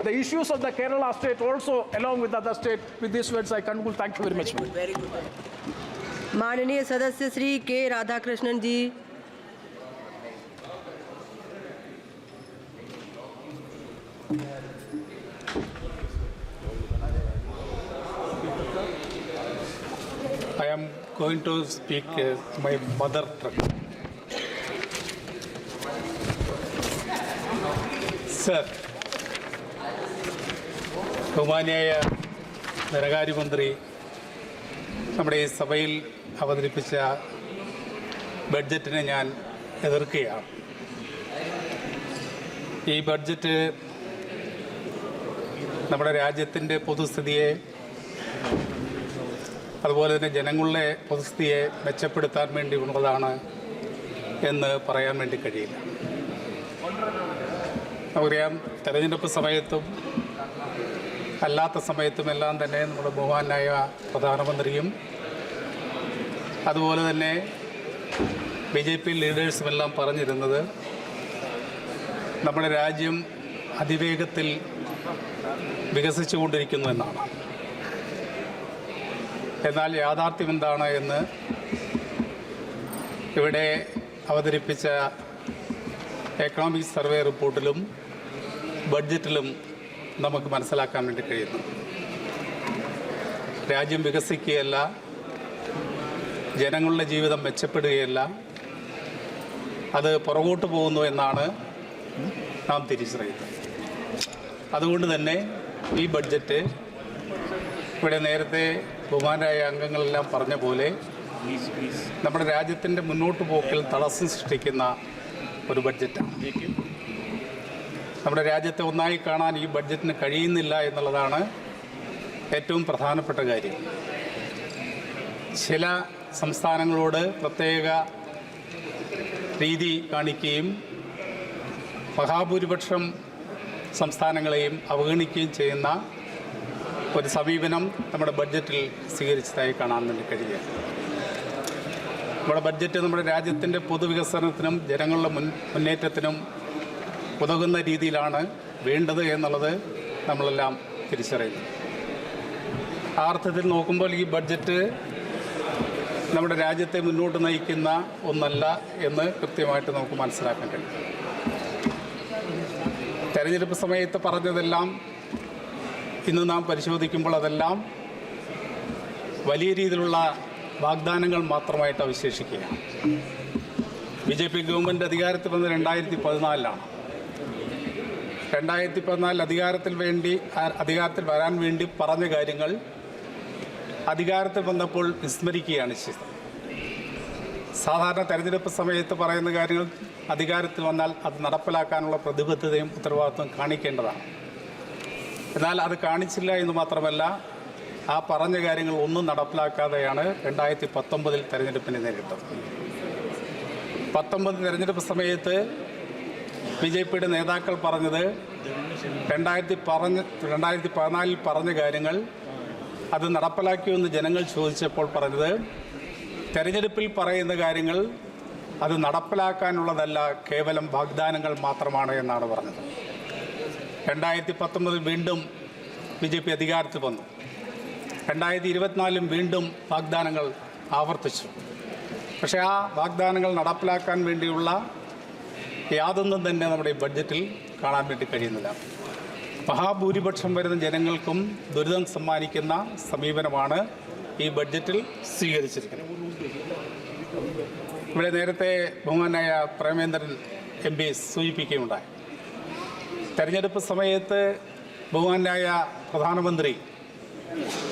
the issues of the Kerala state also along with other state. With these words, I conclude. Thank you very much. Very good. माननीय सदस्य श्री के राधाकृष्णन जी। I am going to speak my mother tongue. Sir, ബഹുമാന്യായ ധനകാര്യമന്ത്രി നമ്മുടെ ഈ സഭയിൽ അവതരിപ്പിച്ച ബഡ്ജറ്റിനെ ഞാൻ എതിർക്കുകയാണ്. ഈ ബഡ്ജറ്റ് നമ്മുടെ രാജ്യത്തിൻ്റെ പൊതുസ്ഥിതിയെ അതുപോലെ തന്നെ ജനങ്ങളുടെ പൊതുസ്ഥിതിയെ മെച്ചപ്പെടുത്താൻ വേണ്ടി ഉള്ളതാണ് എന്ന് പറയാൻ വേണ്ടി കഴിയില്ല. നമുക്കറിയാം, തെരഞ്ഞെടുപ്പ് സമയത്തും അല്ലാത്ത സമയത്തുമെല്ലാം തന്നെ നമ്മുടെ ബഹുമാനായ പ്രധാനമന്ത്രിയും അതുപോലെ തന്നെ BJP ലീഡേഴ്സുമെല്ലാം പറഞ്ഞിരുന്നത് നമ്മുടെ രാജ്യം അതിവേഗത്തിൽ വികസിച്ചുകൊണ്ടിരിക്കുന്നു എന്നാണ്. എന്നാൽ യാഥാർത്ഥ്യം എന്താണ് എന്ന് ഇവിടെ അവതരിപ്പിച്ച എക്കണോമിക് സർവേ റിപ്പോർട്ടിലും ബഡ്ജറ്റിലും നമുക്ക് മനസ്സിലാക്കാൻ വേണ്ടി കഴിയുന്നു. രാജ്യം വികസിക്കുകയല്ല, ജനങ്ങളുടെ ജീവിതം മെച്ചപ്പെടുകയല്ല, അത് പുറകോട്ട് പോകുന്നു എന്നാണ് നാം തിരിച്ചറിയുന്നത്. അതുകൊണ്ട് തന്നെ ഈ ബഡ്ജറ്റ് ഇവിടെ നേരത്തെ ബഹുമാനായ അംഗങ്ങളെല്ലാം പറഞ്ഞ പോലെ നമ്മുടെ രാജ്യത്തിൻ്റെ മുന്നോട്ട് പോക്കിൽ തടസ്സം സൃഷ്ടിക്കുന്ന ഒരു ബഡ്ജറ്റാണ്. നമ്മുടെ രാജ്യത്തെ ഒന്നായി കാണാൻ ഈ ബഡ്ജറ്റിന് കഴിയുന്നില്ല എന്നുള്ളതാണ് ഏറ്റവും പ്രധാനപ്പെട്ട കാര്യം. ചില സംസ്ഥാനങ്ങളോട് പ്രത്യേക രീതി കാണിക്കുകയും മഹാഭൂരിപക്ഷം സംസ്ഥാനങ്ങളെയും അവഗണിക്കുകയും ചെയ്യുന്ന ഒരു സമീപനം നമ്മുടെ ബഡ്ജറ്റിൽ സ്വീകരിച്ചതായി കാണാൻ വേണ്ടി കഴിയുക. നമ്മുടെ ബഡ്ജറ്റ് നമ്മുടെ രാജ്യത്തിൻ്റെ പൊതുവികസനത്തിനും ജനങ്ങളുടെ മുന്നേറ്റത്തിനും ഉതകുന്ന രീതിയിലാണ് വേണ്ടത് എന്നുള്ളത് നമ്മളെല്ലാം തിരിച്ചറിയുന്നു. ആ അർത്ഥത്തിൽ നോക്കുമ്പോൾ ഈ ബഡ്ജറ്റ് നമ്മുടെ രാജ്യത്തെ മുന്നോട്ട് നയിക്കുന്ന ഒന്നല്ല എന്ന് കൃത്യമായിട്ട് നമുക്ക് മനസ്സിലാക്കാൻ കഴിയും. തെരഞ്ഞെടുപ്പ് സമയത്ത് പറഞ്ഞതെല്ലാം ഇന്ന് നാം പരിശോധിക്കുമ്പോൾ അതെല്ലാം വലിയ രീതിയിലുള്ള വാഗ്ദാനങ്ങൾ മാത്രമായിട്ട് അവശേഷിക്കുകയാണ്. BJP ഗവൺമെൻറ് അധികാരത്തിൽ വന്നത് 2014 അധികാരത്തിൽ വരാൻ വേണ്ടി പറഞ്ഞ കാര്യങ്ങൾ അധികാരത്തിൽ വന്നപ്പോൾ വിസ്മരിക്കുകയാണ് ചെയ്തത്. സാധാരണ തെരഞ്ഞെടുപ്പ് സമയത്ത് പറയുന്ന കാര്യങ്ങൾ അധികാരത്തിൽ വന്നാൽ അത് നടപ്പിലാക്കാനുള്ള പ്രതിബദ്ധതയും ഉത്തരവാദിത്വം കാണിക്കേണ്ടതാണ്. എന്നാൽ അത് കാണിച്ചില്ല എന്ന് മാത്രമല്ല, ആ പറഞ്ഞ കാര്യങ്ങൾ ഒന്നും നടപ്പിലാക്കാതെയാണ് 2019 തെരഞ്ഞെടുപ്പിനെ നേരിട്ടത്. 19 തെരഞ്ഞെടുപ്പ് സമയത്ത് BJPയുടെ നേതാക്കൾ പറഞ്ഞത് 2014 പറഞ്ഞ കാര്യങ്ങൾ അത് നടപ്പിലാക്കിയെന്ന് ജനങ്ങൾ ചോദിച്ചപ്പോൾ പറഞ്ഞത് തെരഞ്ഞെടുപ്പിൽ പറയുന്ന കാര്യങ്ങൾ അത് നടപ്പിലാക്കാനുള്ളതല്ല, കേവലം വാഗ്ദാനങ്ങൾ മാത്രമാണ് എന്നാണ് പറഞ്ഞത്. 2019 വീണ്ടും BJP അധികാരത്തിൽ വന്നു. 2024 വീണ്ടും വാഗ്ദാനങ്ങൾ ആവർത്തിച്ചു. പക്ഷേ ആ വാഗ്ദാനങ്ങൾ നടപ്പിലാക്കാൻ വേണ്ടിയുള്ള യാതൊന്നും തന്നെ നമ്മുടെ ഈ ബഡ്ജറ്റിൽ കാണാൻ വേണ്ടി കഴിയുന്നില്ല. മഹാഭൂരിപക്ഷം വരുന്ന ജനങ്ങൾക്കും ദുരിതം സമ്മാനിക്കുന്ന സമീപനമാണ് ഈ ബഡ്ജറ്റിൽ സ്വീകരിച്ചിരിക്കുന്നത്. ഇവിടെ നേരത്തെ ബഹുമാനായ പ്രേമേന്ദ്രൻ MP സൂചിപ്പിക്കുകയുണ്ടായി. തെരഞ്ഞെടുപ്പ് സമയത്ത് ബഹുമാനായ പ്രധാനമന്ത്രി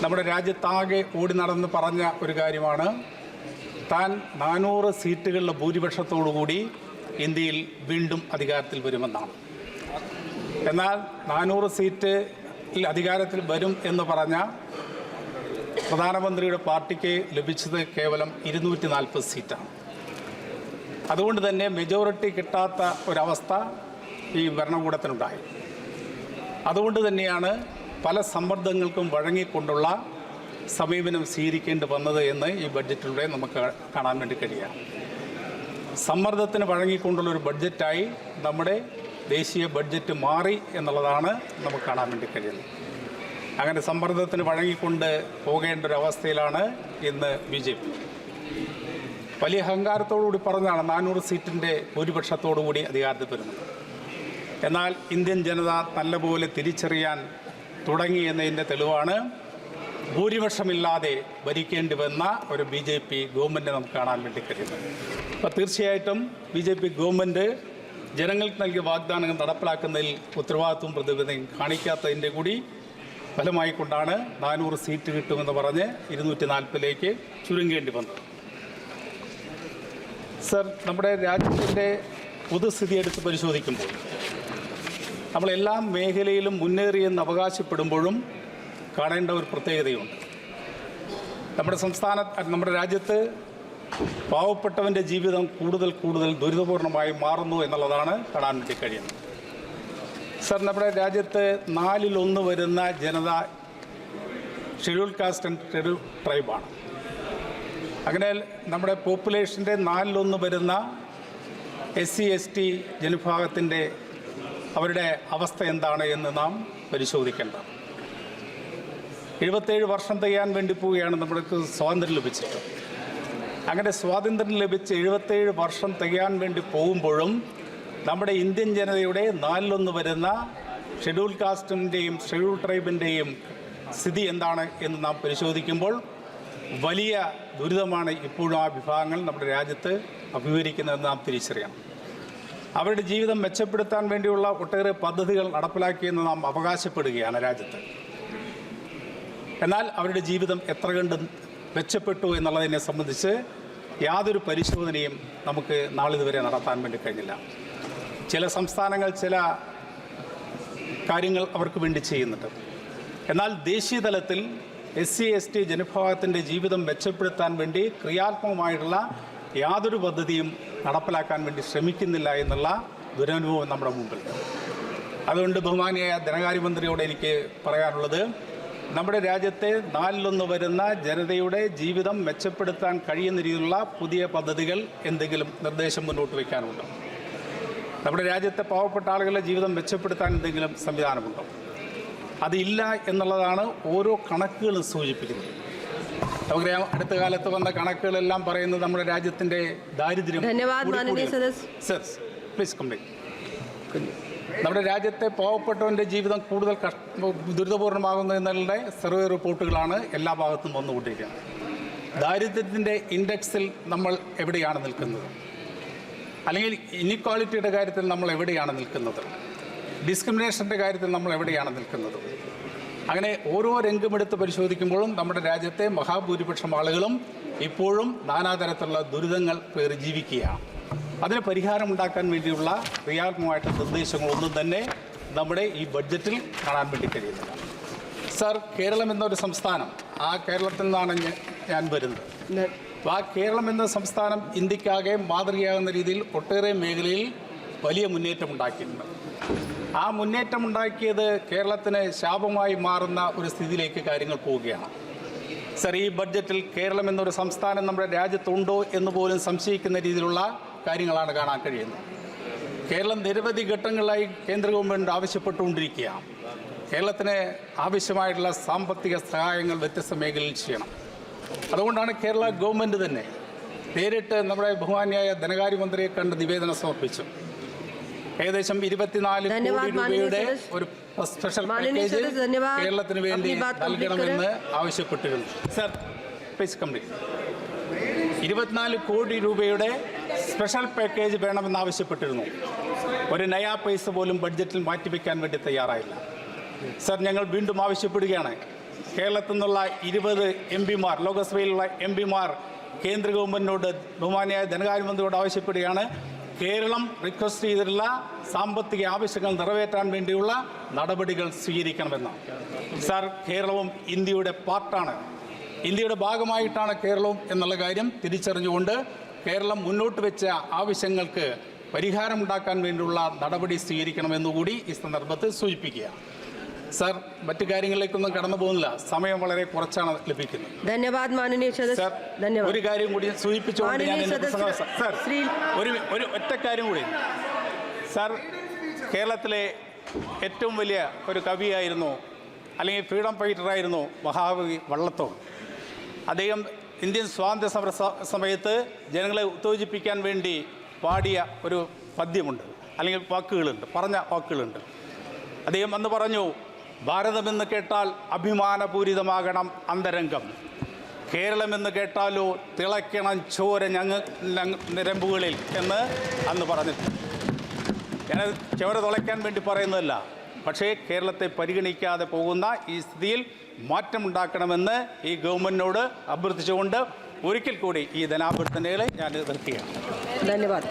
നമ്മുടെ രാജ്യത്താകെ ഓടി നടന്ന് പറഞ്ഞ ഒരു കാര്യമാണ്, താൻ 400 സീറ്റുകളുടെ ഭൂരിപക്ഷത്തോടുകൂടി ഇന്ത്യയിൽ വീണ്ടും അധികാരത്തിൽ വരുമെന്നാണ്. എന്നാൽ 400 സീറ്റിൽ അധികാരത്തിൽ വരും എന്ന് പറഞ്ഞ പ്രധാനമന്ത്രിയുടെ പാർട്ടിക്ക് ലഭിച്ചത് കേവലം 240 സീറ്റാണ്. അതുകൊണ്ട് തന്നെ മെജോറിറ്റി കിട്ടാത്ത ഒരവസ്ഥ ഈ ഭരണകൂടത്തിനുണ്ടായി. അതുകൊണ്ട് തന്നെയാണ് പല സമ്മർദ്ദങ്ങൾക്കും വഴങ്ങിക്കൊണ്ടുള്ള സമീപനം സ്വീകരിക്കേണ്ടി വന്നത് എന്ന് ഈ ബഡ്ജറ്റിലൂടെ നമുക്ക് കാണാൻ വേണ്ടി കഴിയുക. സമ്മർദ്ദത്തിന് വഴങ്ങിക്കൊണ്ടുള്ളൊരു ബഡ്ജറ്റായി നമ്മുടെ ദേശീയ ബഡ്ജറ്റ് മാറി എന്നുള്ളതാണ് നമുക്ക് കാണാൻ വേണ്ടി കഴിയുന്നത്. അങ്ങനെ സമ്മർദ്ദത്തിന് വഴങ്ങിക്കൊണ്ട് പോകേണ്ട ഒരു അവസ്ഥയിലാണ് ഇന്ന് BJP. വലിയ അഹങ്കാരത്തോടുകൂടി പറഞ്ഞാണ് 400 സീറ്റിൻ്റെ ഭൂരിപക്ഷത്തോടുകൂടി അധികാരത്തിൽ വരുന്നത്. എന്നാൽ ഇന്ത്യൻ ജനത നല്ലപോലെ തിരിച്ചറിയാൻ തുടങ്ങി എന്നതിൻ്റെ തെളിവാണ് ഭൂരിപക്ഷമില്ലാതെ ഭരിക്കേണ്ടി വന്ന ഒരു BJP ഗവൺമെൻറ് നമുക്ക് കാണാൻ വേണ്ടി കഴിയുന്നത്. അപ്പോൾ തീർച്ചയായിട്ടും BJP ഗവൺമെൻറ് ജനങ്ങൾക്ക് നൽകിയ വാഗ്ദാനങ്ങൾ നടപ്പിലാക്കുന്നതിൽ ഉത്തരവാദിത്വവും പ്രതിബദ്ധതയും കാണിക്കാത്തതിൻ്റെ കൂടി ഫലമായിക്കൊണ്ടാണ് 400 സീറ്റ് കിട്ടുമെന്ന് പറഞ്ഞ് 240ലേക്ക് ചുരുങ്ങേണ്ടി വന്നത്. സർ, നമ്മുടെ രാജ്യത്തിൻ്റെ പൊതുസ്ഥിതി എടുത്ത് പരിശോധിക്കുമ്പോൾ നമ്മളെല്ലാ മേഖലയിലും മുന്നേറിയെന്ന് അവകാശപ്പെടുമ്പോഴും കാണേണ്ട ഒരു പ്രത്യേകതയുണ്ട്. നമ്മുടെ രാജ്യത്ത് പാവപ്പെട്ടവൻ്റെ ജീവിതം കൂടുതൽ ദുരിതപൂർണമായി മാറുന്നു എന്നുള്ളതാണ് കാണാൻ വേണ്ടി കഴിയുന്നത്. സർ, നമ്മുടെ രാജ്യത്ത് 4/1 വരുന്ന ജനത ഷെഡ്യൂൾ കാസ്റ്റ് ആൻഡ് ഷെഡ്യൂൾ ട്രൈബാണ്. അങ്ങനെ നമ്മുടെ പോപ്പുലേഷൻ്റെ 4/1 വരുന്ന SC/ST ജനവിഭാഗത്തിൻ്റെ അവരുടെ അവസ്ഥ എന്താണ് എന്ന് നാം പരിശോധിക്കേണ്ടത്. 77 വർഷം തികയാൻ വേണ്ടി പോവുകയാണ് നമ്മൾക്ക് സ്വാതന്ത്ര്യം ലഭിച്ചിട്ട്. അങ്ങനെ സ്വാതന്ത്ര്യം ലഭിച്ച് 77 വർഷം തികയാൻ വേണ്ടി പോകുമ്പോഴും നമ്മുടെ ഇന്ത്യൻ ജനതയുടെ 4/1 വരുന്ന ഷെഡ്യൂൾ കാസ്റ്റിൻ്റെയും ഷെഡ്യൂൾ ട്രൈബിൻ്റെയും സ്ഥിതി എന്താണ് എന്ന് നാം പരിശോധിക്കുമ്പോൾ വലിയ ദുരിതമാണ് ഇപ്പോഴും ആ വിഭാഗങ്ങൾ നമ്മുടെ രാജ്യത്ത് അഭിമുഖീകരിക്കുന്നതെന്ന് നാം തിരിച്ചറിയണം. അവരുടെ ജീവിതം മെച്ചപ്പെടുത്താൻ വേണ്ടിയുള്ള ഒട്ടേറെ പദ്ധതികൾ നടപ്പിലാക്കിയെന്ന് നാം അവകാശപ്പെടുകയാണ് രാജ്യത്ത്. എന്നാൽ അവരുടെ ജീവിതം എത്ര കണ്ട് മെച്ചപ്പെട്ടു എന്നുള്ളതിനെ സംബന്ധിച്ച് യാതൊരു പരിശോധനയും നമുക്ക് നാളിതുവരെ നടത്താൻ വേണ്ടി കഴിഞ്ഞില്ല. ചില സംസ്ഥാനങ്ങൾ ചില കാര്യങ്ങൾ അവർക്ക് വേണ്ടി ചെയ്യുന്നുണ്ട്. എന്നാൽ ദേശീയ തലത്തിൽ SC/ST ജനവിഭാഗത്തിൻ്റെ ജീവിതം മെച്ചപ്പെടുത്താൻ വേണ്ടി ക്രിയാത്മകമായിട്ടുള്ള യാതൊരു പദ്ധതിയും നടപ്പിലാക്കാൻ വേണ്ടി ശ്രമിക്കുന്നില്ല എന്നുള്ള ദുരനുഭവം നമ്മുടെ മുമ്പിൽ. അതുകൊണ്ട് ബഹുമാനിയായ ധനകാര്യമന്ത്രിയോട് എനിക്ക് പറയാനുള്ളത്, നമ്മുടെ രാജ്യത്തെ 4/1 വരുന്ന ജനതയുടെ ജീവിതം മെച്ചപ്പെടുത്താൻ കഴിയുന്ന രീതിയിലുള്ള പുതിയ പദ്ധതികൾ എന്തെങ്കിലും നിർദ്ദേശം മുന്നോട്ട് വയ്ക്കാനുണ്ടോ? നമ്മുടെ രാജ്യത്തെ പാവപ്പെട്ട ആളുകളുടെ ജീവിതം മെച്ചപ്പെടുത്താൻ എന്തെങ്കിലും സംവിധാനമുണ്ടോ? അതില്ല എന്നുള്ളതാണ് ഓരോ കണക്കുകളും സൂചിപ്പിക്കുന്നത്. നമുക്കറിയാം, അടുത്ത കാലത്ത് വന്ന കണക്കുകളെല്ലാം പറയുന്നത് നമ്മുടെ രാജ്യത്തിൻ്റെ ദാരിദ്ര്യം. Sir, please complete. നമ്മുടെ രാജ്യത്തെ പാവപ്പെട്ടവൻ്റെ ജീവിതം കൂടുതൽ ദുരിതപൂർണ്ണമാകുന്നു എന്നുള്ള സർവേ റിപ്പോർട്ടുകളാണ് എല്ലാ ഭാഗത്തും വന്നുകൊണ്ടിരിക്കുന്നത്. ദാരിദ്ര്യത്തിൻ്റെ ഇൻഡെക്സിൽ നമ്മൾ എവിടെയാണ് നിൽക്കുന്നത്? അല്ലെങ്കിൽ ഇനിക്വാളിറ്റിയുടെ കാര്യത്തിൽ നമ്മൾ എവിടെയാണ് നിൽക്കുന്നത്? ഡിസ്ക്രിമിനേഷൻ്റെ കാര്യത്തിൽ നമ്മൾ എവിടെയാണ് നിൽക്കുന്നത്? അങ്ങനെ ഓരോ രംഗമെടുത്ത് പരിശോധിക്കുമ്പോഴും നമ്മുടെ രാജ്യത്തെ മഹാഭൂരിപക്ഷം ആളുകളും ഇപ്പോഴും നാനാതരത്തിലുള്ള ദുരിതങ്ങൾ പേറി ജീവിക്കുകയാണ്. അതിന് പരിഹാരമുണ്ടാക്കാൻ വേണ്ടിയുള്ള ക്രിയാത്മകമായിട്ടുള്ള നിർദ്ദേശങ്ങളൊന്നും തന്നെ നമ്മുടെ ഈ ബഡ്ജറ്റിൽ കാണാൻ വേണ്ടി കഴിയുന്നില്ല. സർ, കേരളം എന്നൊരു സംസ്ഥാനം, ആ കേരളത്തിൽ നിന്നാണ് ഞാൻ വരുന്നത്. ആ കേരളം എന്ന സംസ്ഥാനം ഇന്ത്യക്കാകെ മാതൃകയാകുന്ന രീതിയിൽ ഒട്ടേറെ മേഖലയിൽ വലിയ മുന്നേറ്റം ഉണ്ടാക്കിയിട്ടുണ്ട്. ആ മുന്നേറ്റം ഉണ്ടാക്കിയത് കേരളത്തിന് ശാപമായി മാറുന്ന ഒരു സ്ഥിതിയിലേക്ക് കാര്യങ്ങൾ പോവുകയാണ്. സർ, ഈ ബഡ്ജറ്റിൽ കേരളം എന്നൊരു സംസ്ഥാനം നമ്മുടെ രാജ്യത്തുണ്ടോ എന്ന് പോലും സംശയിക്കുന്ന രീതിയിലുള്ള കാര്യങ്ങളാണ് കാണാൻ കഴിയുന്നത്. കേരളം നിരവധി ഘട്ടങ്ങളിലായി കേന്ദ്ര ഗവൺമെൻറ് ആവശ്യപ്പെട്ടുകൊണ്ടിരിക്കുകയാണ്. കേരളത്തിന് ആവശ്യമായിട്ടുള്ള സാമ്പത്തിക സഹായങ്ങൾ വ്യത്യസ്ത മേഖലയിൽ ചെയ്യണം. അതുകൊണ്ടാണ് കേരള ഗവൺമെൻറ് തന്നെ നേരിട്ട് നമ്മുടെ ബഹുമാന്യായ ധനകാര്യമന്ത്രിയെ കണ്ട് നിവേദനം സമർപ്പിച്ചു. ഏകദേശം 24 കോടി രൂപയുടെ ഒരു സ്പെഷ്യൽ പാക്കേജ് കേരളത്തിന് വേണ്ടി നൽകണമെന്ന് ആവശ്യപ്പെട്ടിരുന്നു. Sir, please complete. 24 കോടി രൂപയുടെ സ്പെഷ്യൽ പാക്കേജ് വേണമെന്ന് ആവശ്യപ്പെട്ടിരുന്നു. ഒരു നയാ പൈസ പോലും ബഡ്ജറ്റിൽ മാറ്റിവെക്കാൻ വേണ്ടി തയ്യാറായില്ല. സർ, ഞങ്ങൾ വീണ്ടും ആവശ്യപ്പെടുകയാണ്. കേരളത്തിൽ നിന്നുള്ള 20 MP-മാർ, ലോക്സഭയിലുള്ള MP-മാർ കേന്ദ്ര ഗവൺമെൻറ്റിനോട്, ബഹുമാനിയായ ധനകാര്യമന്ത്രിയോട് ആവശ്യപ്പെടുകയാണ്, കേരളം റിക്വസ്റ്റ് ചെയ്തിട്ടുള്ള സാമ്പത്തിക ആവശ്യങ്ങൾ നിറവേറ്റാൻ വേണ്ടിയുള്ള നടപടികൾ സ്വീകരിക്കണമെന്ന്. സർ, കേരളവും ഇന്ത്യയുടെ പാർട്ടാണ്, ഇന്ത്യയുടെ ഭാഗമായിട്ടാണ് കേരളവും എന്നുള്ള കാര്യം തിരിച്ചറിഞ്ഞുകൊണ്ട് കേരളം മുന്നോട്ട് വെച്ച ആവശ്യങ്ങൾക്ക് പരിഹാരമുണ്ടാക്കാൻ വേണ്ടിയുള്ള നടപടി സ്വീകരിക്കണമെന്നുകൂടി ഈ സന്ദർഭത്തിൽ സൂചിപ്പിക്കുക. സർ, മറ്റു കാര്യങ്ങളിലേക്കൊന്നും കടന്നു പോകുന്നില്ല, സമയം വളരെ കുറച്ചാണ് ലഭിക്കുന്നത്. സർ, ഒരു കാര്യം കൂടി സൂചിപ്പിച്ചുകൊണ്ട് ഞാൻ എൻ്റെ പ്രസംഗം, സർ, ഒരു ഒറ്റ കാര്യം കൂടി. സർ, കേരളത്തിലെ ഏറ്റവും വലിയ ഒരു കവിയായിരുന്നു, അല്ലെങ്കിൽ ഫ്രീഡം ഫൈറ്ററായിരുന്നു മഹാകവി വള്ളത്തോൾ. അദ്ദേഹം ഇന്ത്യൻ സ്വാതന്ത്ര്യ സമര സമയത്ത് ജനങ്ങളെ ഉത്തേജിപ്പിക്കാൻ വേണ്ടി പാടിയ ഒരു പദ്യമുണ്ട്, അല്ലെങ്കിൽ വാക്കുകളുണ്ട്, പറഞ്ഞ വാക്കുകളുണ്ട്. അദ്ദേഹം അന്ന് പറഞ്ഞു, ഭാരതമെന്ന് കേട്ടാൽ അഭിമാനപൂരിതമാകണം അന്തരംഗം, കേരളമെന്ന് കേട്ടാലോ തിളയ്ക്കണം ചോര ഞരമ്പുകളിൽ എന്ന് അന്ന് പറഞ്ഞിട്ടുണ്ട്. ഞാനത് ചോര തിളയ്ക്കാൻ വേണ്ടി പറയുന്നതല്ല, പക്ഷേ കേരളത്തെ പരിഗണിക്കാതെ പോകുന്ന ഈ സ്ഥിതിയിൽ മാറ്റമുണ്ടാക്കണമെന്ന് ഈ ഗവൺമെൻറ്റിനോട് അഭ്യർത്ഥിച്ചുകൊണ്ട് ഒരിക്കൽ കൂടി ഈ ധനാഭ്യർത്ഥനകളെ ഞാൻ എതിർക്കുകയാണ്. धन्यवाद.